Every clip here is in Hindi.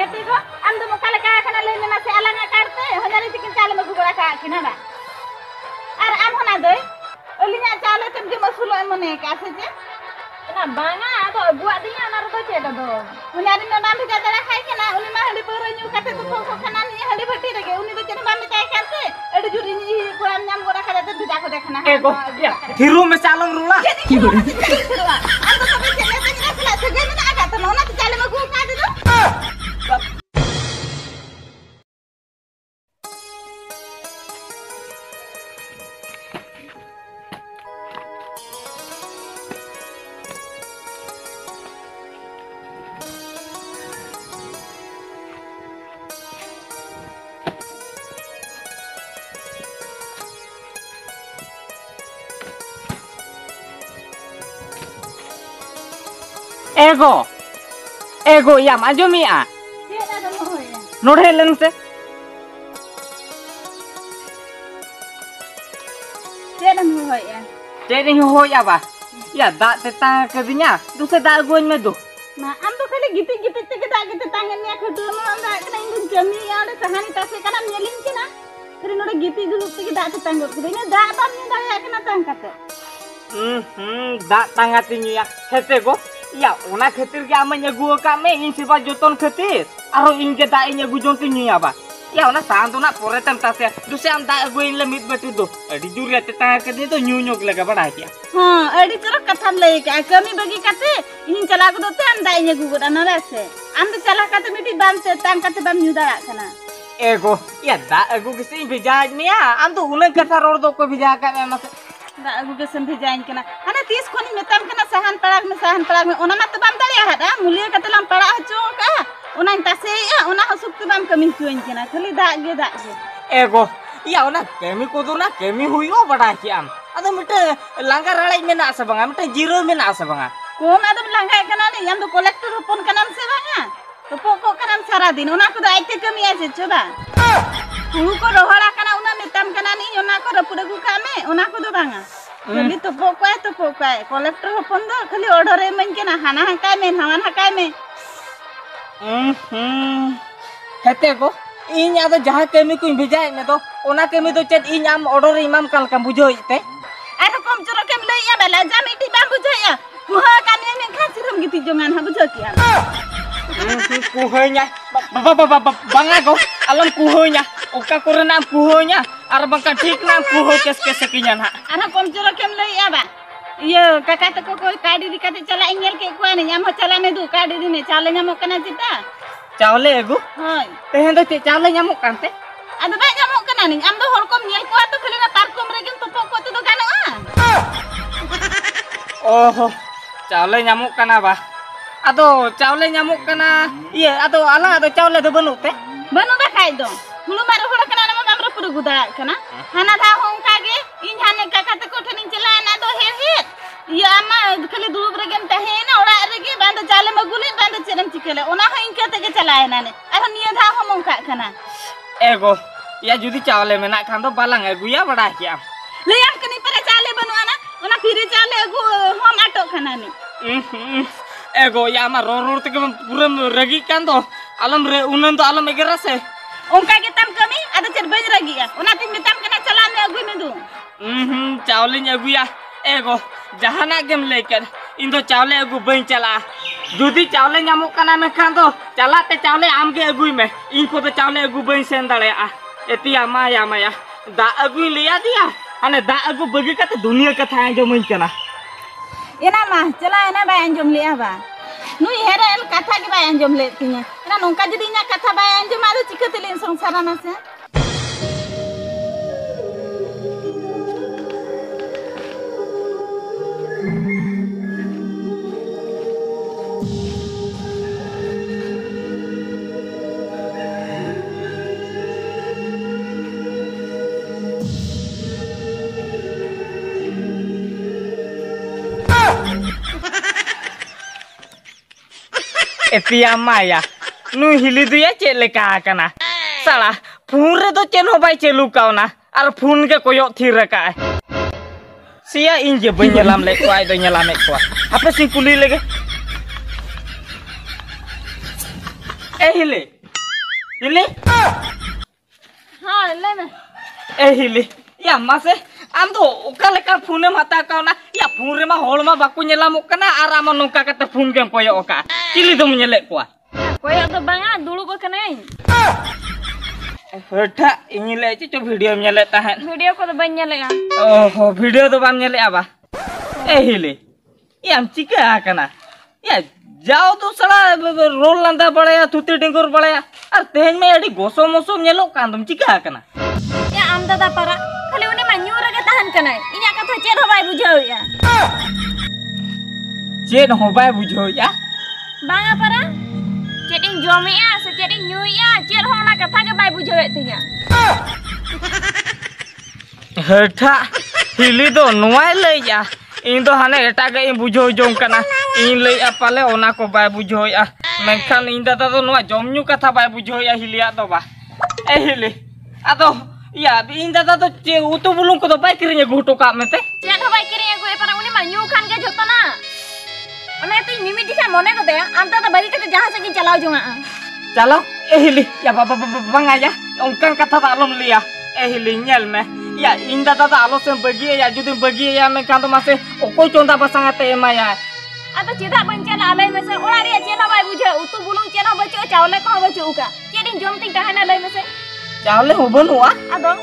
बेटी को हम तो मुकाले का खाना ले लेना से अलग करते हजारी तिकिन चाले में गुबरा का किना बा और आम होना दे ओलिया चाले तुम के मसुलो मने कासे जे ना बांगा तो बुआ दिया ना रो चेटा दो उनारी न नाम भेजा जरा खाई के ना उनी मा हली पर न्यू काते तो को खाना नहीं हली भट्टी रगे उनी तो चने बाम चाय काते एडी जुरी नी कोराम नाम गोरा खाले तो भेजा को देखना है एगो या हिरो में चालम रुला की बोला हम तो सब चले से रखला से गे ना आगा तो ना चाले में गु का दे दो एगो या माजोमिया नोड़े लेन से चेन हो या बा या दा ते ता कदिnya दुसे दा गोन में दो ना हम तो खाली गिटी गिटी ते के दा गिटी तांगनिया खटु मन दा कना इंदुन जमी आड़े सहानी तासे कना मेलिन के ना फिर नोड़े गिटी दुलुक ते के दा ते तांगो के ने दा बाम नि दा या कना तांग काते दा तांगातिnya ya हेते गो या ओना खातिर के आम अगु का में इन सेवा जतन खातिर आरो इनके दा इन अगु जोंती निया बा या ओना सांदोना पोरेतम तासे दुसे आम दा अगु इन ले मित बेटी दो अडी जुरिया ते ता के तो न्यू न्योक लगा बड़ा किया हां अडी चलो कथा लई के कमी बगी काते इन चला को दोते आम दा इन अगु गोदा न रेसे आम तो चला काते मिटी बाम से तांग काते बाम न्यू दा कना एगो या दा अगु के से भेजा निया आम तो उन कथा रोड दो को भेजा का में दा अगु के सम भेजाइन कना हने 30 खोनी मेतम कना सहन पड़ाग में ओना मत बाम दलिया हदा मुलिया कतलम पड़ा हचो का ओना तासे या ओना हसुक्ति बाम कमी तुइन कना खाली दा गे एगो या ओना केमी को दो ना केमी हुइयो बड़ा कि आम अदो मिटे लांगा रळाई में ना से बंगा मिटे जीरो में ना से बंगा कोन आदम लांगा कना ने हम तो कलेक्टर होपन कनाम से बंगा तो पोको कनाम सारा दिन ओना को आइते कमी आसे चोबा हु को रोहड़ा कना ओना मेतम कना नी ओना को रपुरे गु कामे ओना को दो बांगा खाली तो पोकाय कलेक्टर होपन दो खाली ऑर्डर ए मन के ना हाना हकाय में हवान हकाय में हेते को इन आदो जहां केमी को भेजाय में तो ओना केमी तो चेत इन आम ऑर्डर इमाम काल का बुझोइते आरो कम चरो केम लइया बेला जामिटी बा बुझोया कुहा कामे में खासिरम गिति जोंगान हा बुझो किया कुहैnya bangga go alam kuhnya oka korena kuhnya ar bangka ठीक ना कुहो केस केस किnya ना आरो कम चरो केम लइया बा ये काका तको कोई काडी दिकाते चला इंगेल के कोआ ने हम चला ने दु काडी दिने चाले न्यामो कना चिता चावले एगु हाय तेहें दो चावले न्यामो कांते आदो बा न्यामो कना नि आम दो हर कोम नेल कोआ तो खाली ना पार्कम रेगिन तो पोको तो गाना ओहो चावले न्यामो कना बा आदो चावले न्यामो कना ये आदो आला आदो चावले दो बनुते बनु बा खाइ दो हुलु मारो होड़ कना ना हमरा पुरु गुदा कना हाना धा होंका गे इन हाने काका तको ठनी चला ना दो हे या मा खाली दुब रेगेम तहे ना ओड़ा रेगे बांध चाले मगुली बांध चरम चिकेले ओना हो इनके तके चलाए ना ने अरे निया धा हो मंका कना एगो या जुदी चावले में ना खान दो बालंग एगुया बड़ा किया ले हम कनी पर चाले बनवा ना ओना फिर चाले एगु हम आटो खाना ने एगो या मा रो रो तके पूरा रगी कान दो आलम रे उनन तो आलम एगरा से ओंका के तम कमी आदा चर बज रगिया ओना तिन में तम कना चला में अगुई में दू चावले अगुया एगो जहाना गेम लेकर इन दो चावले अगु बई चला जुदी चावले न्यामो कना में खान दो चलाते चावले आम के अगुई में इनको तो चावले अगु बई सेन दड़े आ एतिया माया दा अगुई लिया दिया अने दा अगु बगी का तो दुनिया कथा आंजोमई कना एना मा चला एना बाय आंजोम लिया बा नुई हेरेल कथा के बाय आंजोम ले तिया एना नोंका जदी इना कथा बाय आंजोम आदो चिकते लेन संसार ना से एतिया माया नु हिली दुया चे लेका कना साला फोन रे तो चेन हो बाय चेलु कावना आर फोन के कोयो थी रका सिया इन जे बन्यलाम ले को आय दो nyalaमे को आपे सिं कुली लेगे ए हिले हिली हाँ ले में ए हिली या मासे आम तो ओका लेका फोने माता काउना या फोन रे मा होल मा बाकु नेलामो कना आर आम नोका कते फोन गेम कोयो ओका चिली दम नेले कोआ कोई तो बांगा दुड़ुब कने हटा इनी ले चो वीडियो नेले ताहेन वीडियो को तो बन नेलेगा ओहो वीडियो तो बाम नेले आबा ए हिली याम चिका कना या जाओ तो सड़ा रोल लंदा बड़या थुती डिंगोर बड़या और तेज में एडी गोसो मोसो नेलो कांदम चिका कना या आम दादा पारा खाली उनी मा न्यू रगे तहन कने इया कथा चेर हबाय बुझाव या चेन होबाय बुझो या बांगा पारा चेटिंग जोमिया से चेटिंग न्यूया चेर होना कथा के बाय बुझावे तिया हटा हिली दो नोय लैया इन दो हाने एटा गे बुझो जों कना इन लैया पाले ओना को बाय बुझोया मेनखान इन दादा दो नोय जमन्यू कथा बाय बुझोया हिलिया दो बा ए हिली आदो या इन दादा तो चे उतु बुलुंग को तो बाय किरिnya गुटो का मेते चेन हबाय किरिया गु पारा उनी मा न्यू खान के जतना ओने ती मिमी दिखा मने को दे आम दादा बरी के जहां से की चलाओ जोंगा चलो ए हिली या बाबा बंगा या ओंकन कथा दा आलम लिया ए हिली नेल में या इन दादा दा आलो से बगी या जुदी बगी या में कांदो मासे ओकोय चोंदा बसांगा ते एमाया आतो चेदा बन चला लय में से ओड़ा रे चेन हबाय बुझे उतु बुलुंग चेन बचो चावले को बचो उका चेडिंग जोमती तहना लय में से चावले हो बनुआ आदो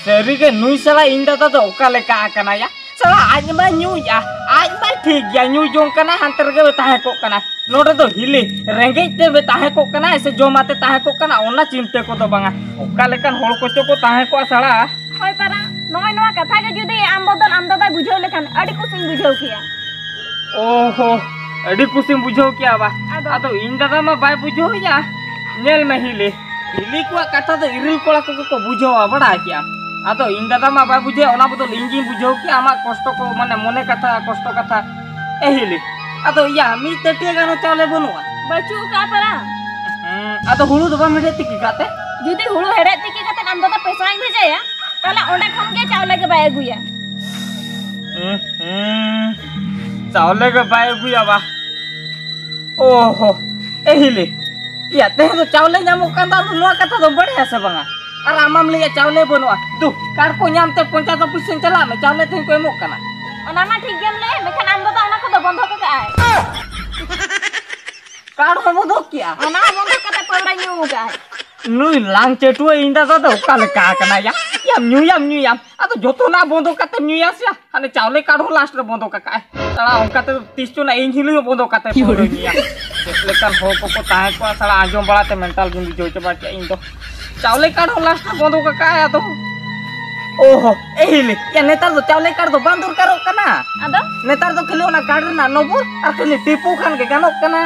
सरी के नुई सला इन दादा तो ओका लेका आकना या सला आज मा न्यू या आज मा ठीक या न्यू जों कना हंतर के ताहे को कना नोडे तो हिली रेंगे ते बे ताहे को कना ऐसे जोमाते ताहे को कना ओना चिंते को तो बांगा ओका लेकन होल कोचो को ताहे को सला होय पारा नय नवा कथा के जुदी आम बदल आम दादा बुझाव लेखान अडी कुसिंग बुझाव किया ओहो अडी कुसिंग बुझाव किया बा आतो इन दादा मा बाय बुझो या नेल में हिली हिली को कथा तो इरिल कोला को बुझावा बड़ा किया आतो इन दादा मा बाय बुझे ओना बदल इंजी बुझाव कि आमा कष्ट को माने मने कथा कष्ट कथा ए हिली आतो या मी तटिया गानो चावले बनुआ बचू का पारा आतो हुलु दबा मेडे तिकी काते जुदी हुलु हेड़े तिकी कते आम दादा पैसा भेजाया ताला ओंडे खन के चावले के बाय गुया चावले के बाय गुया बा ओहो ए हिली या ते तो चावले नामो कांदा नुआ कथा तो बढ़िया से बंगा और आमाम ले चावले बनुआ दु कार को नामते 50 पैसा चला में चावले थे को एमो कना ओना मा ठीक गेम ले मेखन आम दादा ओना को तो बंध के आए कार हो बंध किया ओना बंध कते पौड़ा न्यू का नुई लांग चेटुआ इंदा तो ओका ले का कना या याम न्यू याम आ तो जोतो ना बंधो कते न्यू यासिया हाने चावले काढो लास्ट रे बंधो का साला ओका तो 30 चो ना इन हिली बंधो कते पौड़ा निया लेकिन हो को ताहे को साला आजम बड़ाते मेंटल गुंडी जो चबा के इन तो चावले काढो लास्ट रे बंधो का या तो ओहो ए हिली या नेतार तो चावले काढ दो बंदूर करो कना आदो नेतार तो खले ओना काढ ना नोबुर आ खले टिपू खान के गानो कना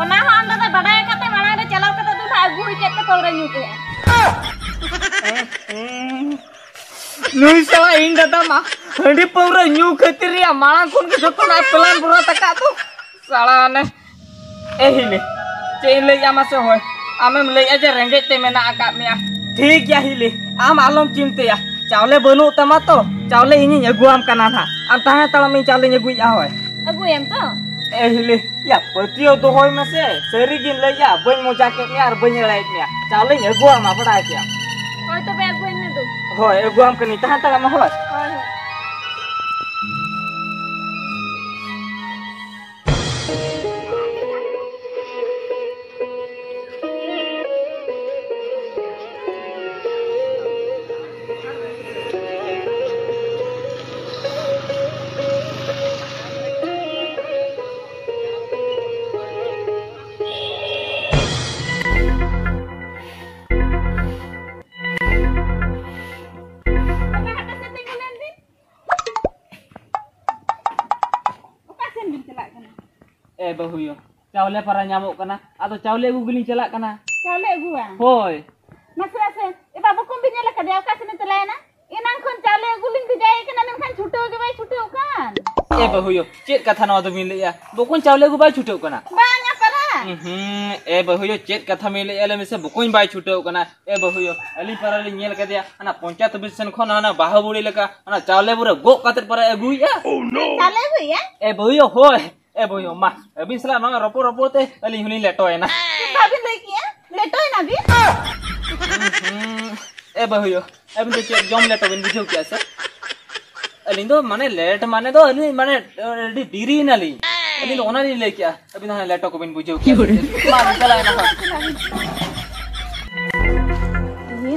ओना हो आम दादा बड़ाय कते माना रे चलाव कते दु आगु ही केते पौड़ा न्यू के नुई सवा इन दादा मा हंडी पौरा न्यू खतिरिया माला कोन के जतो ना प्लान बुरा तका तो साला ने ए हिली चेन ले यामा से होय आमेम ले अजे रेंगे ते मेना आका मिया ठीक या हिली आम आलम चिंते या चावले बनु तमा तो चावले इनी अगुआम कना था आम ताहे तळम इ चावले अगुई आ होय अगुएम तो ए हिली या पतियो तो होय मसे सरी गिन ले या बन मोजा के मिया और बन राइत मिया चावले अगुआम आ बड़ा किया होय तो बे अगुएम ने दो होय अगुआम कनी ताहे तळम होय होय ए बहुयो चावले पारा ᱧᱟᱢᱚᱜ ᱠᱟᱱᱟ ᱟᱫᱚ ᱪᱟᱣᱞᱮ ᱟᱹᱜᱩ ᱜᱮᱞᱤᱧ ᱪᱟᱞᱟᱜ ᱠᱟᱱᱟ चावले अगुआ होय मसरा से ए बाबू को भी नेला कदे का से चलाए ना इनान खन चावले अगु लिंग जाए के नन खन छुटो के भाई छुटो कान ए बहुयो चेत कथा नवा तो मिलया बकोन चावले अगु बाय छुटो कना बांगा पारा ए बहुयो चेत कथा मिलया ले में से बकोन बाय छुटो कना ए बहुयो अली पारा ले नेल कदे ana पंचायत बिसन खन ana बाहुबुड़ी लेका ana चावले बुरे गो कतर पारा अगुया चावले अगुया ए बहुयो होय ए बहुयो मा अभी सला ना रपो रपो ते अली हुनी लेटो है ना भाभी ले किया लेटो है ना दी ए बहुयो अब तो जम ले तो बिन बुझो क्या से अलिन तो माने लेट माने तो अलिन माने रेडी डीरी नाली अलिन तो ओना नहीं ले क्या अभी ना लेट को बिन बुझो क्या मार चला ना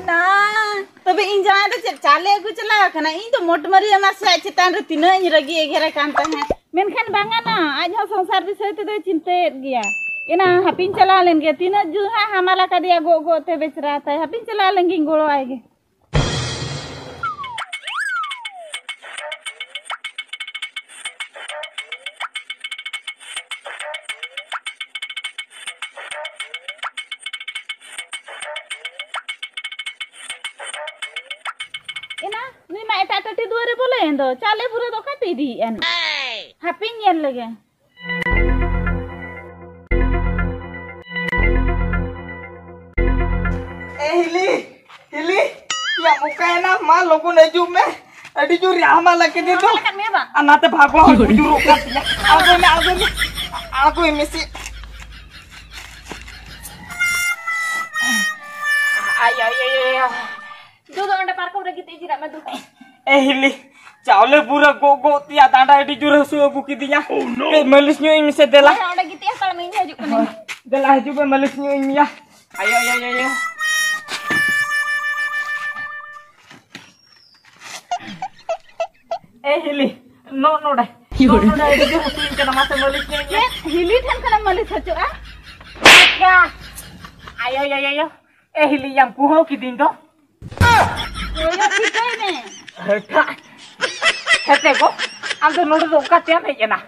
ना तबे इन जाए तो चाले अगु चला खाना इन तो मोटमरी अमा से चितान रे तीन इन रगी घेरा कांता है मेनखान बांगा ना आज हो संसार विषय तो चिंते गया इना हपिन चला लेंगे तीन जो है हमारा का दिया गो गो ते बेच रहा था हपिन चला लेंगे गोड़ो आएगे इना नी मा एटा टटी दुआरे बोले एंदो चाले पूरे तो काटी दी एन हपिन येन लगे हिली हिली या मुकायना मा लोगों ने जो में अडी जो रामा लगे दे तो अनाते भागो जो रोका दिया आगो में से आय आय आय दो अंडा पार को रगी तेजी रा मैं दो ए हिली चावले पूरा गो गो तिया तांडा अडी जो रसो बुकी दिया ए मलिस न्यू इम से देला अंडा गिते हकल में हजू कने देला हजू पे मलिस न्यू इम या आय आय आय आय ए हिली नो नो डा एडी जो हसु इन कना मासे मलिस न्यू या हिली ठन कना मलिस हचू आ क्या आय आय आय आय ए हिली yang puho ki din do ओया ठीक है ने हटा हेते को am तो नोड दो का टेम है ना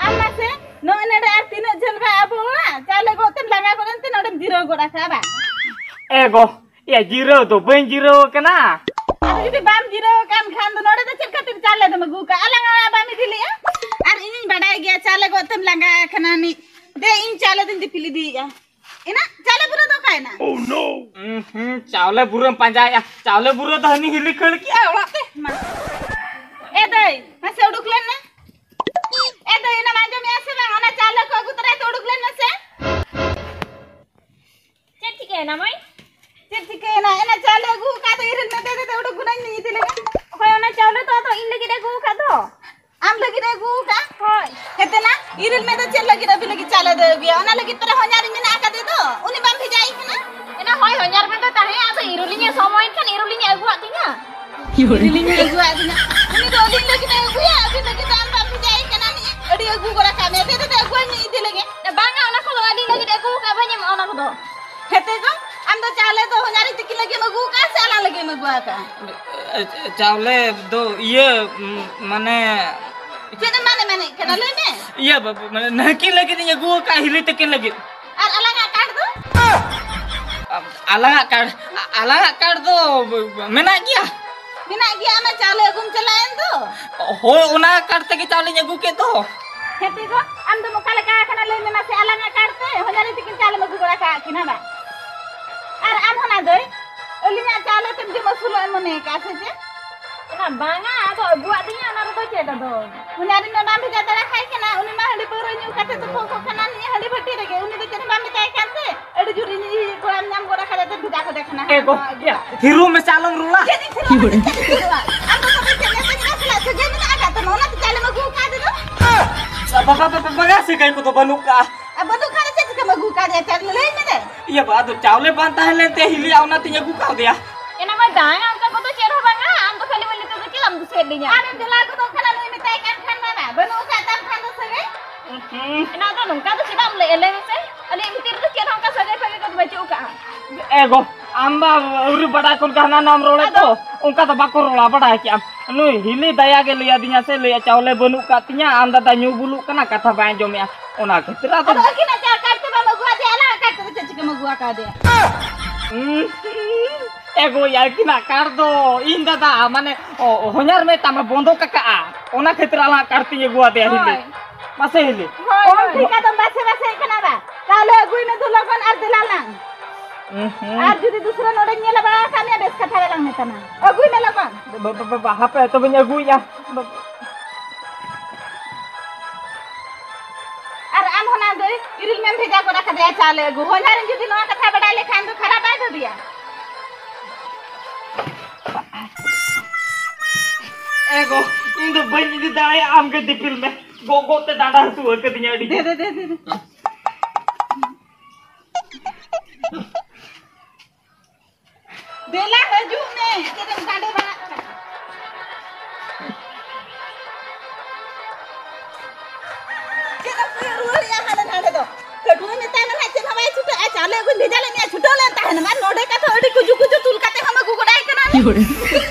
आमा से नो नेडे आ तीन जन बा अबोला चाले गो तन लगा को तन नडम जीरो गोड़ा खाबा एगो ये जीरो तो बन जीरो कना अरे यदि बाम जीरो काम खान दो नडे तो चल खातिर चाले दम गु का अलंगा बामी दिली आर इन बड़ा गया चाले गो तन लगा खना नी दे इन चाले दिन दिपिली दी इना चाले पूरा तो काय ना ओह नो चावले बुरम पंजाया चावले बुरो तो हनी हिली खड़ किया ओलाते ए दई मसे उडुकलेन ना ए दई ना मांजो में आसे बा ओना चाले को गुतरा तो उडुकलेन मसे चल ठीक है ना मई चल ठीक है ना एना चाले गु का तो इरन में दे उडुक गुना नहीं दिले होय ओना चावले तो इन लगी रे गु का तो आम लगी रे गु का होय हेते ना इरन में तो चल लगी रे भी लगी चाले दे गया ओना लगी तोरा हजारी में ना का दे दो उनी बाम भेजाई ना एना होय हजार में तो ताहे आ तो इरुलिnya समय kan irulinya agu atinya irulinya agu atinya ini do din lagi na agu ya abi lagi tam bam भेजाई kana ni adi agu gora ka me de agu ni ide lagi banga ona ko adi lagi agu ka banya ona ko do hete ko am do chale do hojari tiki lagi magu ka sala lagi magu ka चावले दो ये माने केना माने केना ले में ये माने नकी लगी नहीं गु का हिली तक लगी और अलग काट दो अलग काट दो मेना गया मैं चाले गुम चलाएं दो हो उना काटते के चावले गु के तो हेते को हम तो मुकाले का खाना ले में से अलग काटते हजारी तक चाले मगु गोरा का किना बा और आम होना दई ओलिना चाले तुम जो मसुलो मने का से ना बांगा तो बुआ दिया ना तो चेटा दो उनारी ना नाम भेजा तरा खाई के ना उनी मा हंडी पर न्यू काटे तो खो खाना नहीं हंडी भट्टी रगे उनी तो चने बाम ताई कांते एडी जुरी नी कोराम नाम गोरा खाले तो भिदा को देखना एगो या हिरो में चालम रुला की बड़े हम तो सब चले से ना खला से जेन आगा तो ना तो चाले मगु का दे दो बगा से कहीं को तो बनू का अब बंदूक खाने से के मगु का दे चाले ले में दे ये बात चावले बनता है लेते हिली आवना तो ये गु का दिया एना मैं दांग हमका को तो चेर होबांगा हम तो खाली बोली तो के हम दूसरे ले जा अरे दिला को तो खाना नहीं मिटाई कान खाना ना बनो का तम खान दो सगे एना तो नुका तो सीधा हम ले में से अले इमतिर तो चेर हमका सगे सगे को बचो का एगो आंबा उरी बड़ा कोन कहना नाम रोले तो उनका तो बाको रोला बड़ा है क्या नु हिली दया के लिया दिया से ले चावले बनू का तिया आंदा ता न्यू बुलू कना कथा बाय जो में ओना खतरा तो अरे कि ना चार काटते बा मगुआ दे आला काटते चच के मगुआ का दे एगो यार कि ना काट दो इन दादा माने होनार में तम बंदो का ओना खतरा ला काटती एगो दे हिली मासे हिली ओ ठीक है तो बासे कना बा काले गुई में तो लगन आर दिलाला आर जुदी दूसरा नोडे नेला बा काने बेस कथा लंग में तना अगुई में लगन हापे तो बन अगुई या आर आम होना दे इरिल में भेजा को रखा दे चाले गो होनार जुदी नो कथा बड़ा ले खान दो एगो इन दो बन दी दाए आम के दिपिल में गो ते डांडा हसू के दिया डी दे देला हजू ने तेरे गाड़े बना केना फिर रोल या हाले नाडे दो कटुए में तान ना चल हवाई छुटे आ चाले को ले जाले मैं छुटो ले तान मा नोडे का थोड़ी कुजु तुल काते हम गुगड़ाई कना